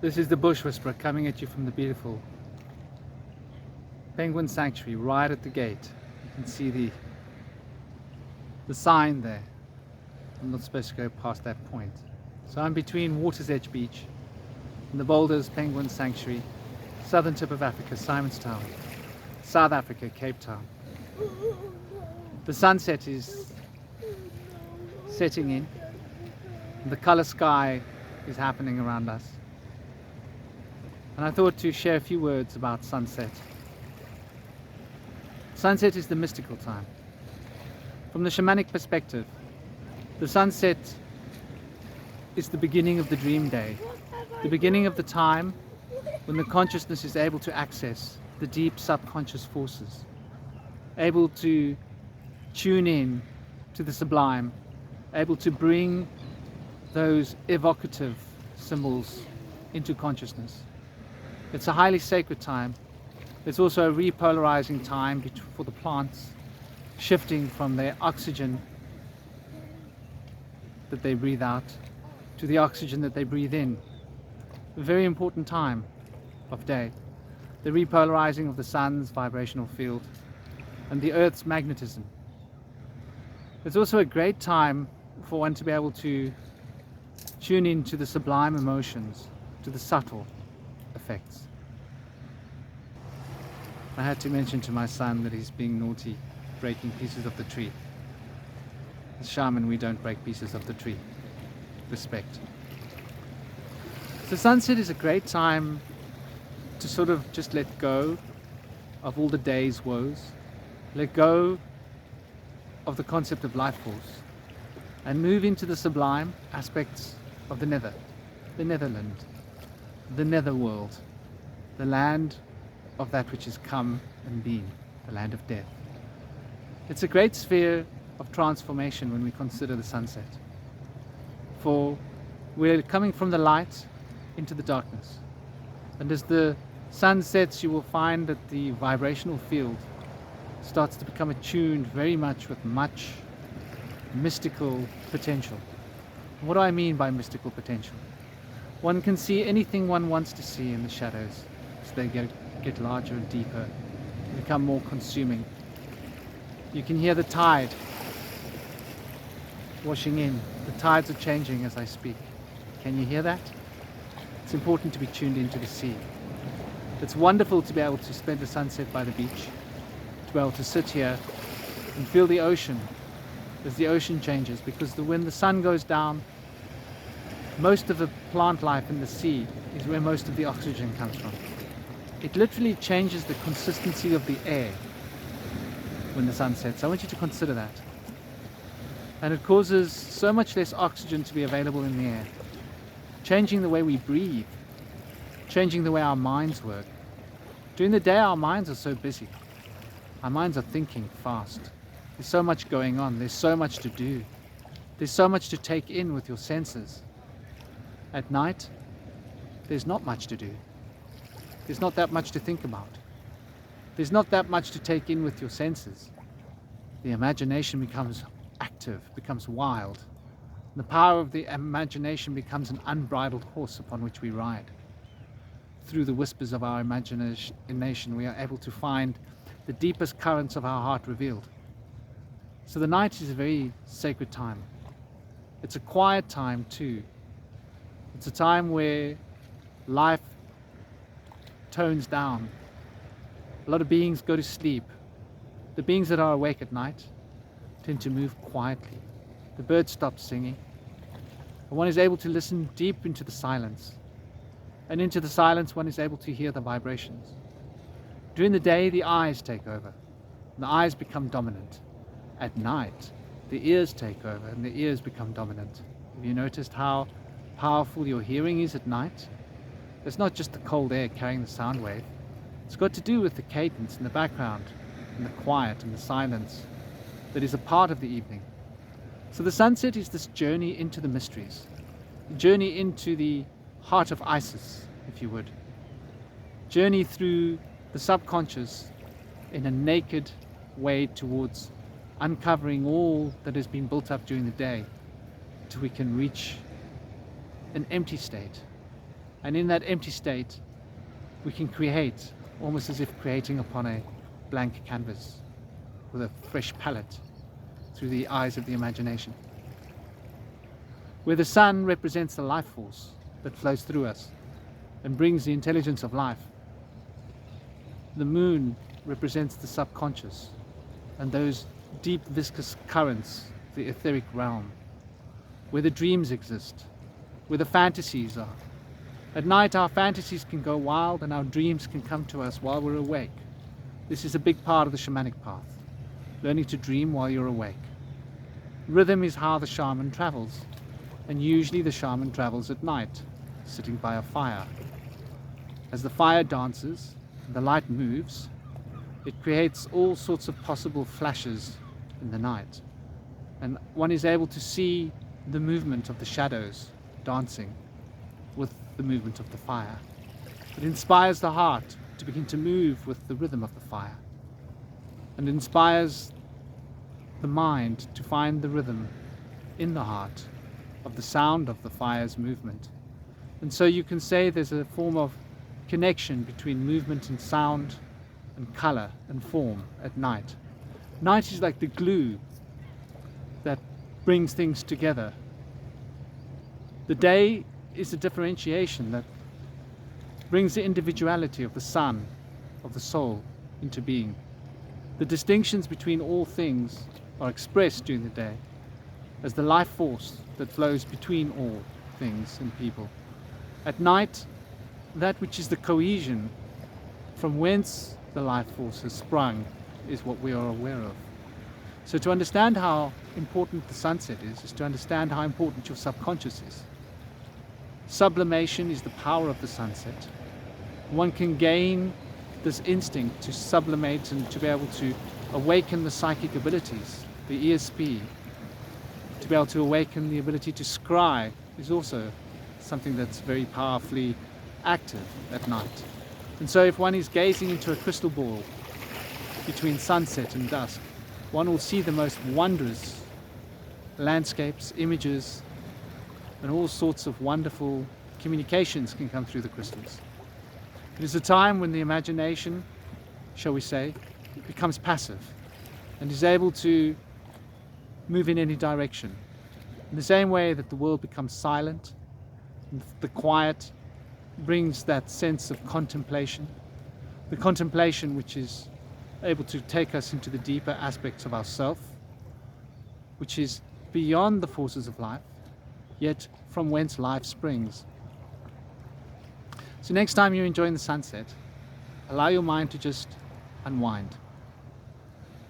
This is the Bush Whisperer coming at you from the beautiful Penguin Sanctuary right at the gate. You can see the sign there. I'm not supposed to go past that point. So I'm between Water's Edge Beach and the Boulders Penguin Sanctuary, southern tip of Africa, Simonstown, South Africa, Cape Town. The sunset is setting in, and the colour sky is happening around us. And I thought to share a few words about sunset. Sunset is the mystical time. From the shamanic perspective, the sunset is the beginning of the dream day, the beginning of the time when the consciousness is able to access the deep subconscious forces, able to tune in to the sublime, able to bring those evocative symbols into consciousness. It's a highly sacred time. It's also a repolarizing time for the plants, shifting from their oxygen that they breathe out to the oxygen that they breathe in. A very important time of day. The repolarizing of the sun's vibrational field and the earth's magnetism. It's also a great time for one to be able to tune in to the sublime emotions, to the subtle effects. I had to mention to my son that he's being naughty, breaking pieces of the tree. As shaman, we don't break pieces of the tree. Respect. So sunset is a great time to sort of just let go of all the day's woes, let go of the concept of life force, and move into the sublime aspects of the nether, the netherland, the netherworld, the land of that which has come and been, the land of death. It's a great sphere of transformation when we consider the sunset. For we're coming from the light into the darkness. And as the sun sets, you will find that the vibrational field starts to become attuned very much with much mystical potential. What do I mean by mystical potential? One can see anything one wants to see in the shadows as they get larger and deeper, become more consuming. You can hear the tide washing in. The tides are changing as I speak. Can you hear that? It's important to be tuned into the sea. It's wonderful to be able to spend the sunset by the beach, to be able to sit here and feel the ocean as the ocean changes, because when the sun goes down, most of the plant life in the sea is where most of the oxygen comes from. It literally changes the consistency of the air when the sun sets. I want you to consider that. And it causes so much less oxygen to be available in the air, changing the way we breathe, changing the way our minds work. During the day, our minds are so busy. Our minds are thinking fast. There's so much going on. There's so much to do. There's so much to take in with your senses. At night, there's not much to do. There's not that much to think about. There's not that much to take in with your senses. The imagination becomes active, becomes wild. The power of the imagination becomes an unbridled horse upon which we ride. Through the whispers of our imagination, we are able to find the deepest currents of our heart revealed. So the night is a very sacred time. It's a quiet time too. It's a time where life tones down. A lot of beings go to sleep. The beings that are awake at night tend to move quietly. The birds stop singing. And one is able to listen deep into the silence. And into the silence, one is able to hear the vibrations. During the day, the eyes take over. And the eyes become dominant. At night, the ears take over and the ears become dominant. Have you noticed how powerful your hearing is at night? It's not just the cold air carrying the sound wave. It's got to do with the cadence in the background and the quiet and the silence that is a part of the evening. So the sunset is this journey into the mysteries, a journey into the heart of Isis, if you would. Journey through the subconscious in a naked way towards uncovering all that has been built up during the day, till we can reach an empty state, And in that empty state, we can create, almost as if creating upon a blank canvas with a fresh palette through the eyes of the imagination. Where the sun represents the life force that flows through us and brings the intelligence of life, the moon represents the subconscious and those deep viscous currents, the etheric realm, where the dreams exist, where the fantasies are. At night our fantasies can go wild and our dreams can come to us while we're awake. This is a big part of the shamanic path, learning to dream while you're awake. Rhythm is how the shaman travels, and usually the shaman travels at night, sitting by a fire. As the fire dances and the light moves, it creates all sorts of possible flashes in the night, and one is able to see the movement of the shadows dancing with the movement of the fire. It inspires the heart to begin to move with the rhythm of the fire, and inspires the mind to find the rhythm in the heart of the sound of the fire's movement. And so you can say there's a form of connection between movement and sound and color and form at night. Night is like the glue that brings things together. The day is a differentiation that brings the individuality of the sun, of the soul, into being. The distinctions between all things are expressed during the day as the life force that flows between all things and people. At night, that which is the cohesion from whence the life force has sprung is what we are aware of. So to understand how important the sunset is to understand how important your subconscious is. Sublimation is the power of the sunset. One can gain this instinct to sublimate and to be able to awaken the psychic abilities, the ESP, to be able to awaken the ability to scry is also something that's very powerfully active at night. And so if one is gazing into a crystal ball between sunset and dusk, one will see the most wondrous landscapes, images, and all sorts of wonderful communications can come through the crystals. It is a time when the imagination, shall we say, becomes passive and is able to move in any direction. In the same way that the world becomes silent, and the quiet brings that sense of contemplation, the contemplation which is able to take us into the deeper aspects of ourself, which is beyond the forces of life, yet from whence life springs. So next time you're enjoying the sunset, allow your mind to just unwind.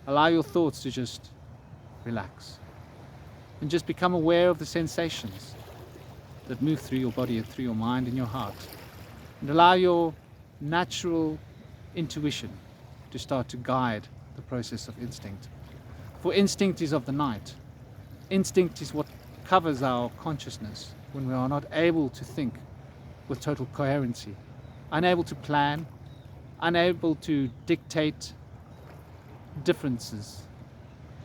Allow your thoughts to just relax. And just become aware of the sensations that move through your body and through your mind and your heart. And allow your natural intuition to start to guide the process of instinct. For instinct is of the night. Instinct is what covers our consciousness when we are not able to think with total coherency, unable to plan, unable to dictate differences.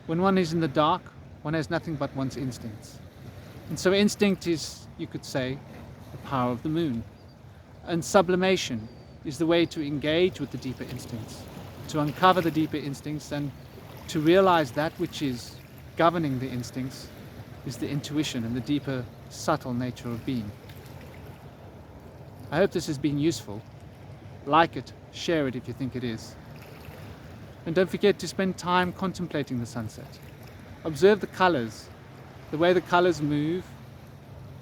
When one is in the dark, one has nothing but one's instincts. And so instinct is, you could say, the power of the moon. And sublimation is the way to engage with the deeper instincts, to uncover the deeper instincts and to realize that which is governing the instincts is the intuition and the deeper, subtle nature of being. I hope this has been useful. Like it, share it if you think it is. And don't forget to spend time contemplating the sunset. Observe the colors, the way the colors move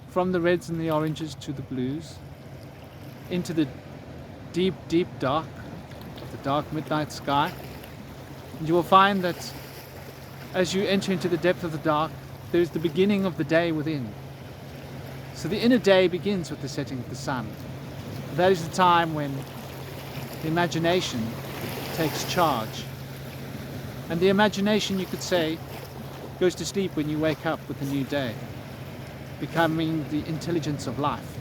from the reds and the oranges to the blues, into the deep, deep dark of the dark midnight sky. And you will find that as you enter into the depth of the dark, there is the beginning of the day within. So the inner day begins with the setting of the sun. That is the time when the imagination takes charge. And the imagination, you could say, goes to sleep when you wake up with a new day, becoming the intelligence of life.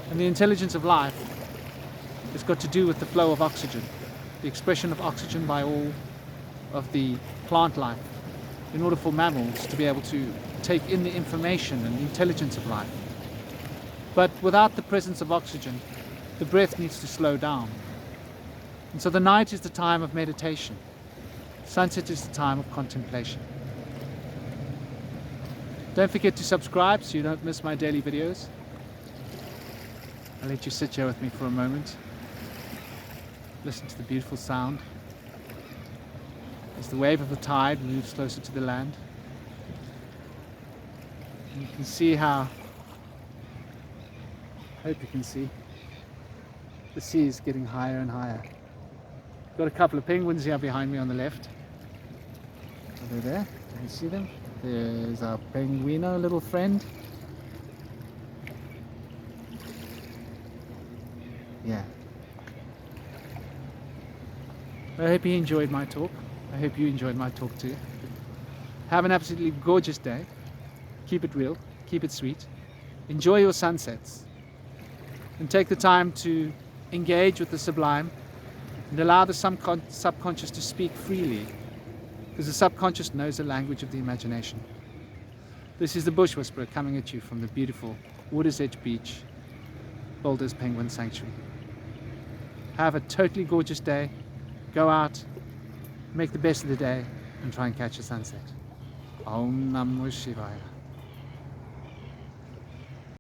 And the intelligence of life has got to do with the flow of oxygen, the expression of oxygen by all of the plant life, in order for mammals to be able to take in the information and the intelligence of life. But without the presence of oxygen, the breath needs to slow down. And so the night is the time of meditation. Sunset is the time of contemplation. Don't forget to subscribe so you don't miss my daily videos. I'll let you sit here with me for a moment. Listen to the beautiful sound as the wave of the tide moves closer to the land. And you can see how, I hope you can see, the sea is getting higher and higher. Got a couple of penguins here behind me on the left. Are they there? Can you see them? There's our penguino little friend. Yeah. I hope you enjoyed my talk. I hope you enjoyed my talk too. Have an absolutely gorgeous day. Keep it real, keep it sweet. Enjoy your sunsets. And take the time to engage with the sublime and allow the subconscious to speak freely, because the subconscious knows the language of the imagination. This is the Bush Whisperer coming at you from the beautiful Water's Edge Beach, Boulder's Penguin Sanctuary. Have a totally gorgeous day. Go out, make the best of the day, and try and catch a sunset. Om Namo Shivaya.